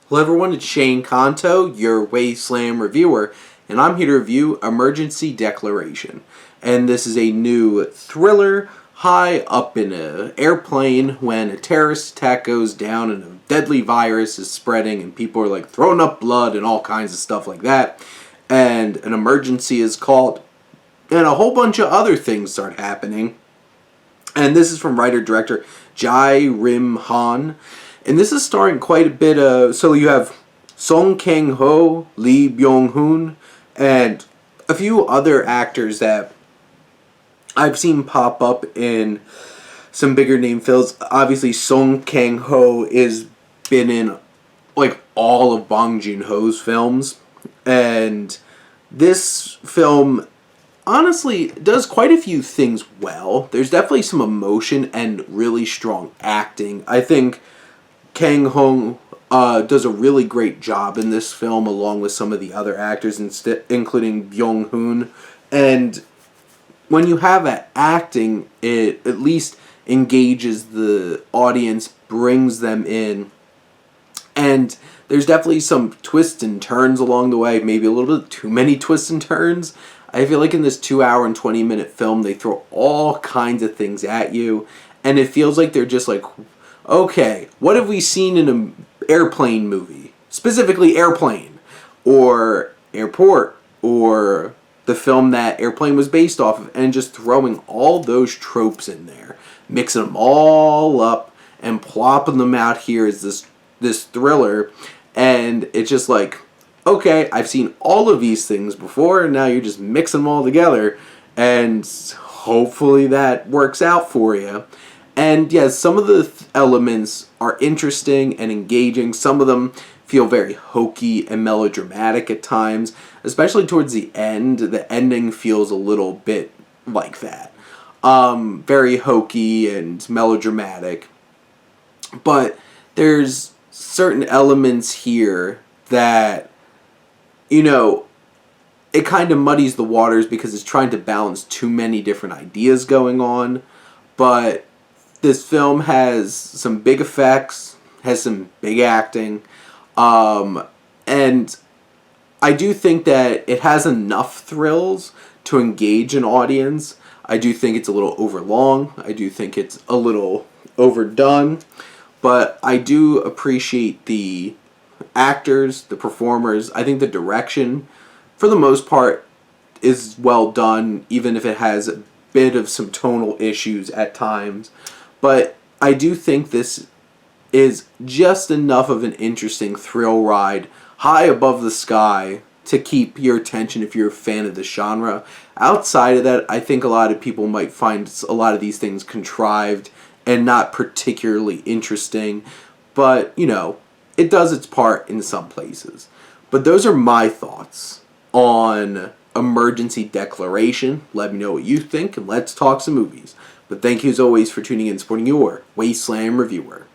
Hello everyone, it's Shane Kanto, your Wasteland reviewer, and I'm here to review Emergency Declaration. And this is a new thriller high up in an airplane when a terrorist attack goes down and a deadly virus is spreading and people are like throwing up blood and all kinds of stuff like that. And an emergency is called and a whole bunch of other things start happening. And this is from writer-director Jai Rim Han. And this is starring quite a bit of... So you have Song Kang-ho, Lee Byung-hun, and a few other actors that I've seen pop up in some bigger name films. Obviously, Song Kang-ho has been in like all of Bong Joon-ho's films. And this film honestly does quite a few things well. There's definitely some emotion and really strong acting. I think Kang Ho does a really great job in this film, along with some of the other actors, including Byung-hun. And when you have that acting, it at least engages the audience, brings them in. And there's definitely some twists and turns along the way, maybe a little bit too many twists and turns. I feel like in this 2-hour and 20-minute film, they throw all kinds of things at you, and it feels like they're just like, okay, what have we seen in an airplane movie? Specifically Airplane, or Airport, or the film that Airplane was based off of, and just throwing all those tropes in there, mixing them all up, and plopping them out here as this thriller, and it's just like, okay, I've seen all of these things before, and now you're just mixing them all together, and hopefully that works out for you. And yes, some of the elements are interesting and engaging. Some of them feel very hokey and melodramatic at times, especially towards the end. The ending feels a little bit like that. Very hokey and melodramatic. But there's certain elements here that, you know, it kind of muddies the waters because it's trying to balance too many different ideas going on. But this film has some big effects, has some big acting, and I do think that it has enough thrills to engage an audience. I do think it's a little overlong. I do think it's a little overdone. But I do appreciate the actors, the performers. I think the direction, for the most part, is well done, even if it has a bit of some tonal issues at times. But I do think this is just enough of an interesting thrill ride, high above the sky, to keep your attention if you're a fan of the genre. Outside of that, I think a lot of people might find a lot of these things contrived and not particularly interesting. But, you know, it does its part in some places. But those are my thoughts on Emergency Declaration. Let me know what you think, and let's talk some movies. But thank you as always for tuning in and supporting your Wasteland reviewer.